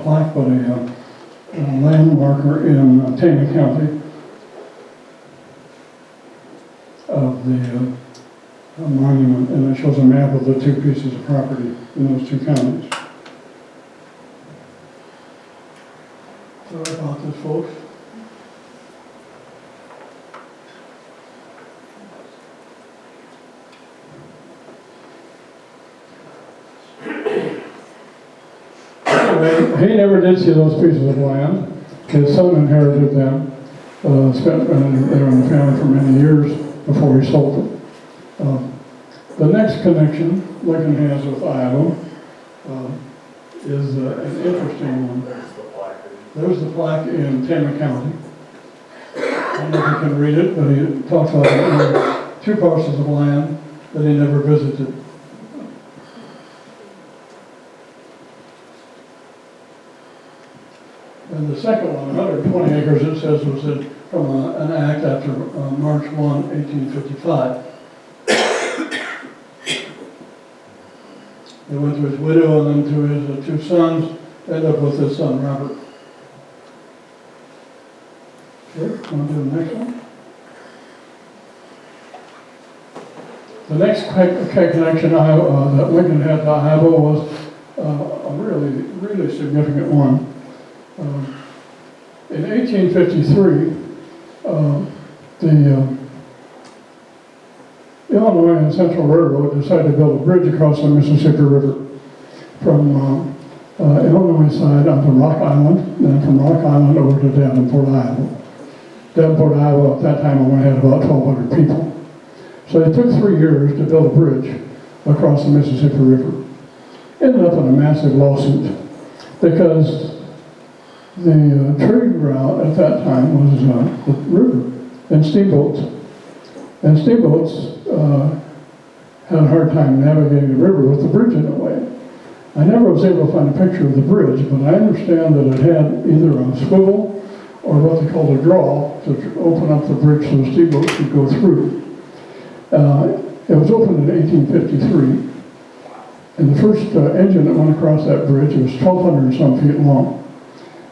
plaque, but a land marker in Tama County of the monument, and it shows a map of the two pieces of property in those two counties. Sorry about this, folks. Anyway, he never did see those pieces of land. His son inherited them, spent there in the family for many years before he sold them. The next connection Lincoln has with Iowa is an interesting one. There's the plaque in Tama County. I don't know if you can read it, but he talks about two parcels of land that he never visited. And the second one, 120 acres, it says was from an act after March 1, 1855. He went to his widow and then to his two sons, ended up with his son, Robert. Okay, on to the next one. The next connection that Lincoln had to Iowa was a really significant one. In 1853, the Illinois and Central Railroad decided to build a bridge across the Mississippi River from Illinois side onto Rock Island, and then from Rock Island over to Davenport, Iowa. Davenport, Iowa at that time only had about 1,200 people. So it took 3 years to build a bridge across the Mississippi River. Ended up in a massive lawsuit because the trade route at that time was the river and steamboats. And steamboats had a hard time navigating the river with the bridge in the way. I never was able to find a picture of the bridge, but I understand that it had either a swivel or what they called a draw to open up the bridge so the steamboats could go through. It was opened in 1853, and the first engine that went across that bridge, it was 1,200 and some feet long.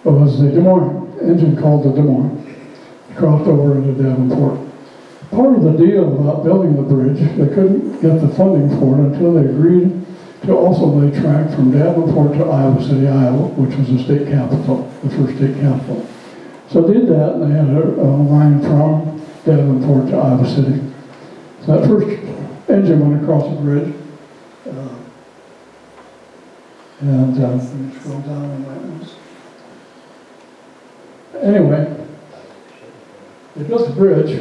It was the Des Moines engine called the Des Moines. It crossed over into Davenport. Part of the deal about building the bridge, they couldn't get the funding for it until they agreed to also lay track from Davenport to Iowa City, Iowa, which was the state capital, the first state capital. So they did that, and they had a line from Davenport to Iowa City. So that first engine went across the bridge. Let me scroll down on that one. Anyway, they built the bridge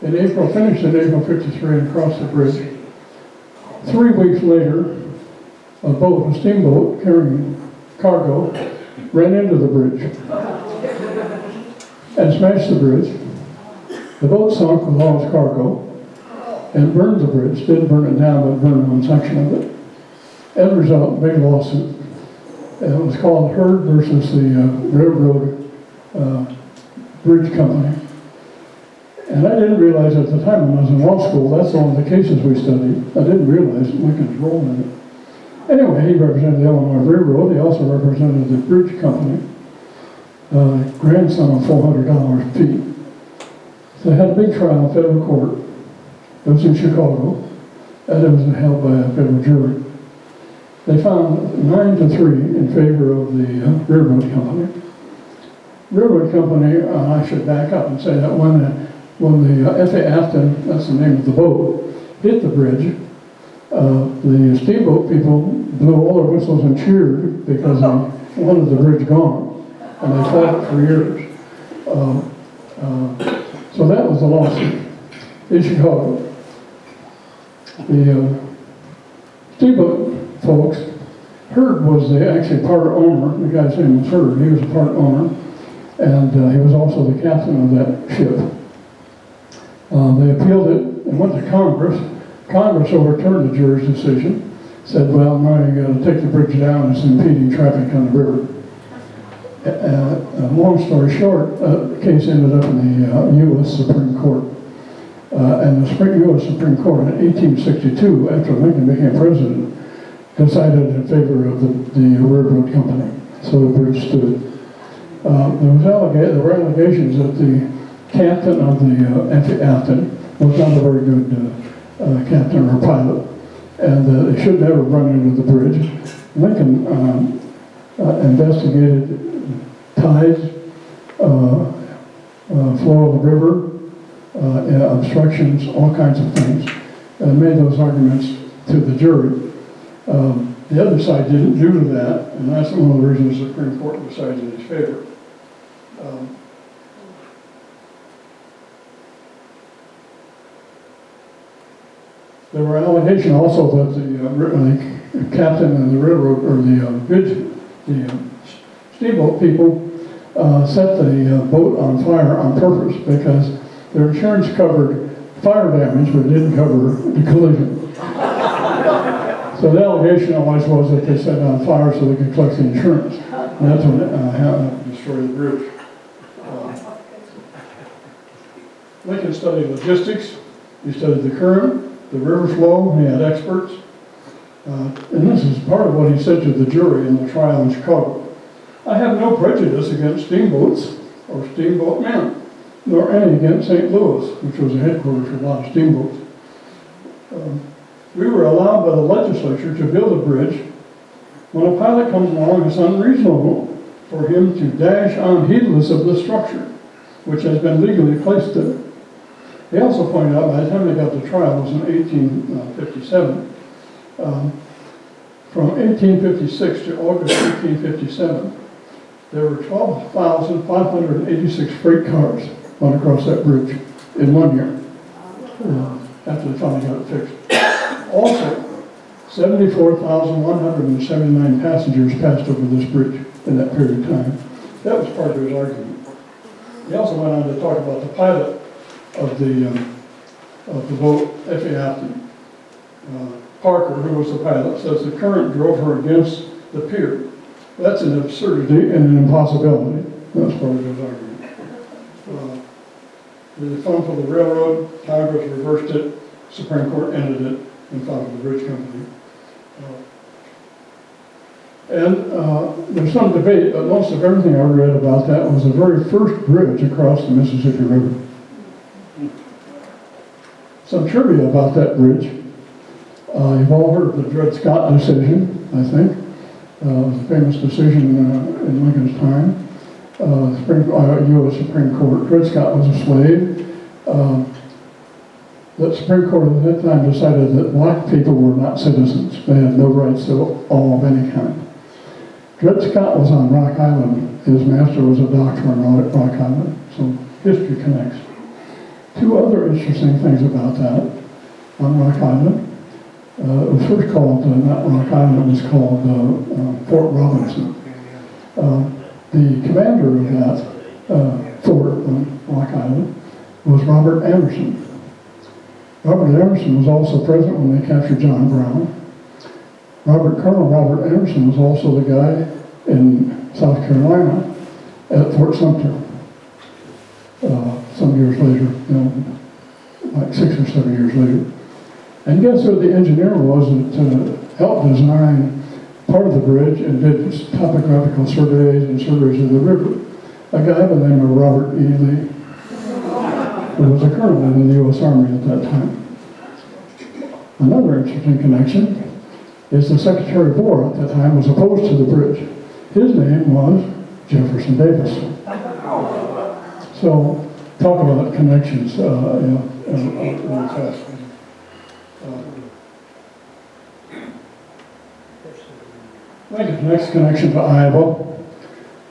in April, finished in April 53 and crossed the bridge. 3 weeks later, a steamboat carrying cargo, ran into the bridge and smashed the bridge. The boat sunk with all its cargo and burned the bridge. Didn't burn it down, but burned one section of it. End result, big lawsuit. It was called Hurd versus the Railroad Bridge Company. And I didn't realize at the time when I was in law school, that's one of the cases we studied. I didn't realize Lincoln's role in it. Anyway, he represented the Illinois Railroad. He also represented the Bridge Company, grand sum of $400 fee. So they had a big trial in federal court. It was in Chicago, and it was held by a federal jury. They found 9-3 in favor of the Railroad Company. Railroad Company, I should back up and say that when the F.A. Afton, that's the name of the boat, hit the bridge, the steamboat people blew all their whistles and cheered because they wanted the bridge gone, and they fought for years. So that was the lawsuit in Chicago. The steamboat folks, Hurd was actually part owner. The guy's name was Hurd. He was a part owner, and he was also the captain of that ship. They appealed it and went to Congress. Congress overturned the jury's decision, said, well, now you got to take the bridge down, it's impeding traffic on the river. Long story short, the case ended up in the U.S. Supreme Court. And the U.S. Supreme Court in 1862, after Lincoln became president, decided in favor of the railroad company. so the bridge stood. There were allegations that the captain of the F.A. Afton was not a very good captain or pilot, and they should never run into the bridge. Lincoln investigated tides, flow of the river, obstructions, all kinds of things, and made those arguments to the jury. The other side didn't do that, and that's one of the reasons the Supreme Court decided in his favor. There were allegations also that the captain and the railroad, or the steamboat people set the boat on fire on purpose because their insurance covered fire damage, but it didn't cover the collision. So the allegation always was that they set it on fire so they could collect the insurance. And that's what happened to destroy the bridge. Lincoln studied logistics. He studied the current, the river flow. He had experts. And this is part of what he said to the jury in the trial in Chicago. I have no prejudice against steamboats or steamboat men, nor any against St. Louis, which was the headquarters for a lot of steamboats. We were allowed by the legislature to build a bridge. When a pilot comes along, it's unreasonable for him to dash on heedless of the structure, which has been legally placed there. He also pointed out, by the time they got to trial, it was in 1857, from 1856 to August 1857, there were 12,586 freight cars went across that bridge in 1 year, after they finally got it fixed. Also, 74,179 passengers passed over this bridge in that period of time. That was part of his argument. He also went on to talk about the pilot of the boat, F.A. Afton. Parker, who was the pilot, says the current drove her against the pier. That's an absurdity and an impossibility. That's part of his argument. The fund for the railroad, Congress reversed it, Supreme Court ended it, and founded the bridge company. There's some debate, but most of everything I read about that was the very first bridge across the Mississippi River. Some trivia about that bridge. You've all heard of the Dred Scott decision, I think. It was a famous decision in Lincoln's time. U.S. Supreme Court. Dred Scott was a slave. The Supreme Court at that time decided that black people were not citizens. They had no rights to all of any kind. Dred Scott was on Rock Island. His master was a doctor on Rock Island. So history connects. Two other interesting things about that on Rock Island. It was first called, not Rock Island, it was called Fort Robinson. The commander of that fort on Rock Island was Robert Anderson. Robert Anderson was also present when they captured John Brown. Colonel Robert Anderson was also the guy in South Carolina at Fort Sumter. Some years later, like 6 or 7 years later. And guess who the engineer was that helped design part of the bridge and did topographical surveys and surveys of the river? A guy by the name of Robert E. Lee, who was a colonel in the U.S. Army at that time. Another interesting connection is the Secretary of War at that time was opposed to the bridge. His name was Jefferson Davis. So, talk about connections really fast. Lincoln's next connection to Iowa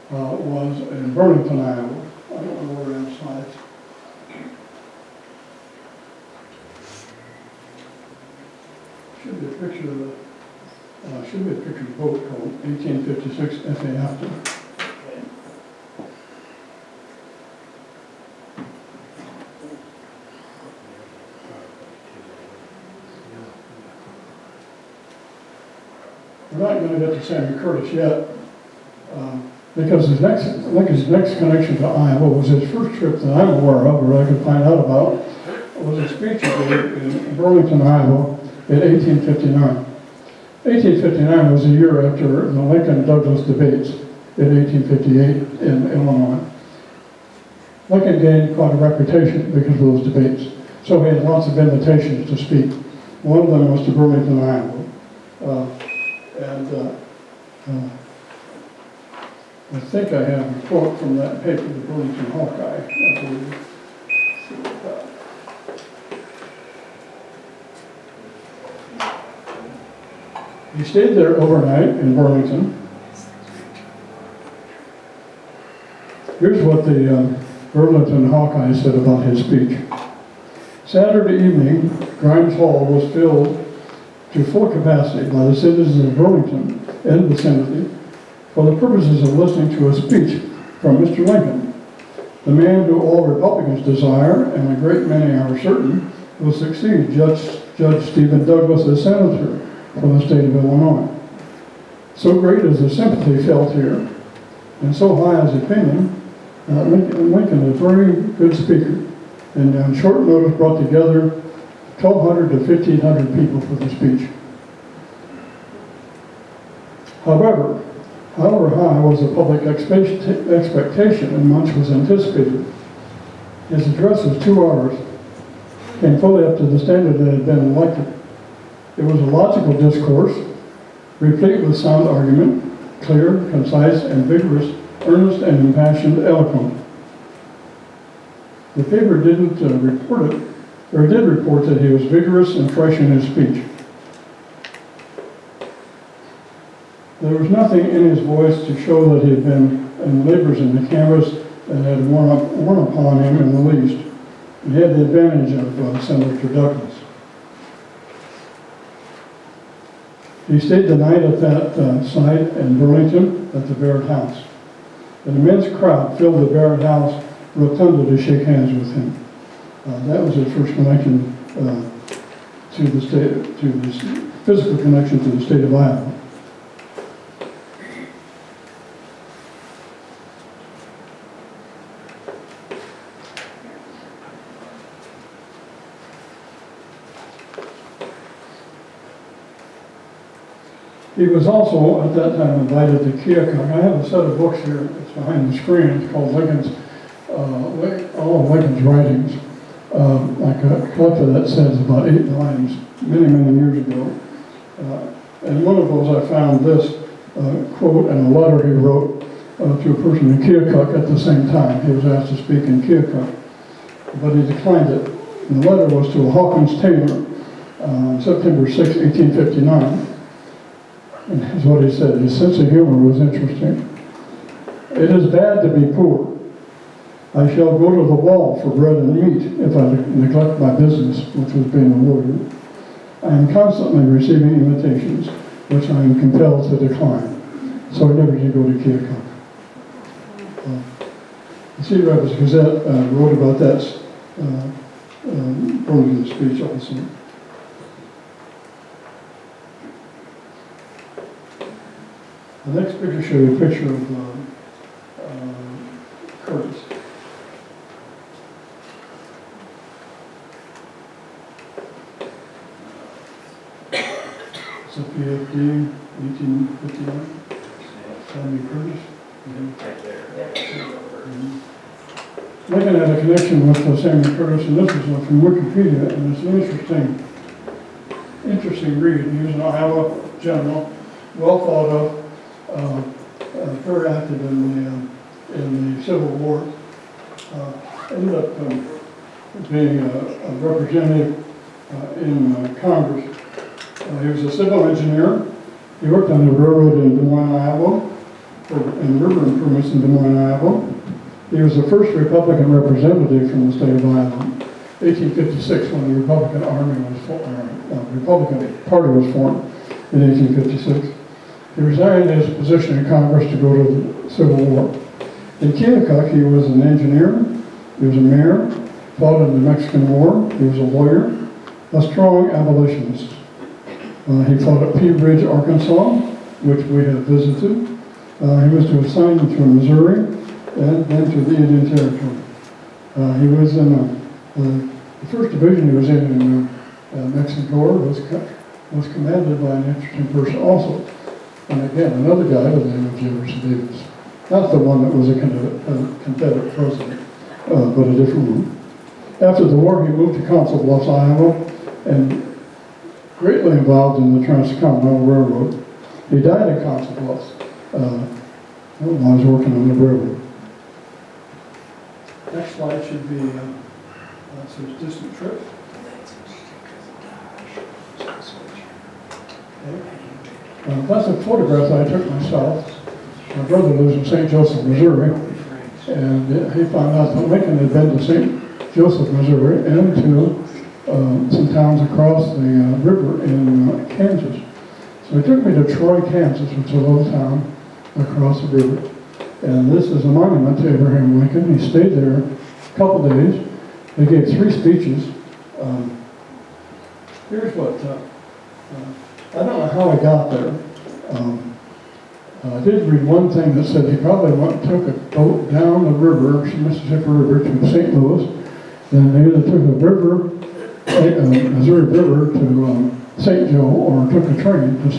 was in Burlington, Iowa. I don't know where that slides. Should be a picture of the boat called 1856 F.A. Afton. We're not going to get to Sammy Curtis yet, because Lincoln's next connection to Iowa was his first trip that I'm aware of, or I could find out about, was a speech he gave in Burlington, Iowa in 1859. 1859 was a year after the Lincoln-Douglas debates. in 1858 in Illinois. Lincoln gained quite a reputation because of those debates. So he had lots of invitations to speak. One of them was to Burlington, Iowa. I think I have a quote from that paper, the Burlington Hawkeye, I believe. He stayed there overnight in Burlington. Here's what the Burlington Hawkeye said about his speech. Saturday evening, Grimes Hall was filled to full capacity by the citizens of Burlington and vicinity for the purposes of listening to a speech from Mr. Lincoln, the man who all Republicans desire, and a great many are certain, will succeed Judge Stephen Douglas as senator from the state of Illinois. So great is the sympathy felt here, and so high is opinion, Lincoln, a very good speaker, and on short notice brought together 1,200 to 1,500 people for the speech. However high was the public expectation and much was anticipated. His address was 2 hours, came fully up to the standard that had been elected. It was a logical discourse, replete with sound argument, clear, concise, and vigorous, earnest, and impassioned, eloquent. The paper didn't report it, or did report that he was vigorous and fresh in his speech. There was nothing in his voice to show that he had been in labors in the canvas that had worn upon him in the least. He had the advantage of Senator Douglas. He stayed the night at that site in Burlington at the Barrett House. An immense crowd filled the Barrett House rotunda to shake hands with him. That was his first connection to the state, to this physical connection to the state of Iowa. He was also, at that time, invited to Keokuk. I have a set of books here. It's behind the screen. It's called Lincoln's, all of Lincoln's writings. I collected that set about 8 volumes many, many years ago. And one of those I found this quote and a letter he wrote to a person in Keokuk at the same time. He was asked to speak in Keokuk, but he declined it. And the letter was to Hawkins Taylor on September 6, 1859. And here's what he said. His sense of humor was interesting. It is bad to be poor. I shall go to the wall for bread and meat if I neglect my business, which was being a lawyer. I am constantly receiving invitations, which I am compelled to decline. So I never did go to Keokuk. The Cedar Rapids Gazette wrote about that Burlington speech also. The next picture shows you a picture of Curtis. It's a PhD, 1859. Samuel Curtis. Right there. Lincoln had a connection with Samuel Curtis, and this is from Wikipedia, and it's an interesting read. He was an Iowa general, well thought of. Very active in the Civil War. Ended up being a representative in Congress. He was a civil engineer. He worked on the railroad in Des Moines, Iowa, and river improvements in Des Moines, Iowa. He was the first Republican representative from the state of Iowa. 1856, when the Republican Republican Party was formed in 1856. He resigned his position in Congress to go to the Civil War. In Keokuk, he was an engineer, he was a mayor, fought in the Mexican War, he was a lawyer, a strong abolitionist. He fought at Pea Ridge, Arkansas, which we have visited. He was to assign to Missouri and then to the Indian Territory. He was in the first division he was in Mexico, was commanded by an interesting person also. And again, another guy by the name of Jefferson Davis. not the one that was a Confederate president, but a different one. After the war, he moved to Council Bluffs, Iowa, and greatly involved in the Transcontinental Railroad. He died in Council Bluffs while I was working on the railroad. Next slide should be that's his distant trip. That's a photograph that I took myself. My brother lives in St. Joseph, Missouri, and he found out that Lincoln had been to St. Joseph, Missouri, and to some towns across the river in Kansas. So he took me to Troy, Kansas, which is a little town across the river. And this is a monument to Abraham Lincoln. He stayed there a couple days. He gave 3 speeches. Here's what, I don't know how he got there. I did read one thing that said he probably took a boat down the river, Mississippi River, to St. Louis. Then they either took a Missouri River to St. Joe, or took a train to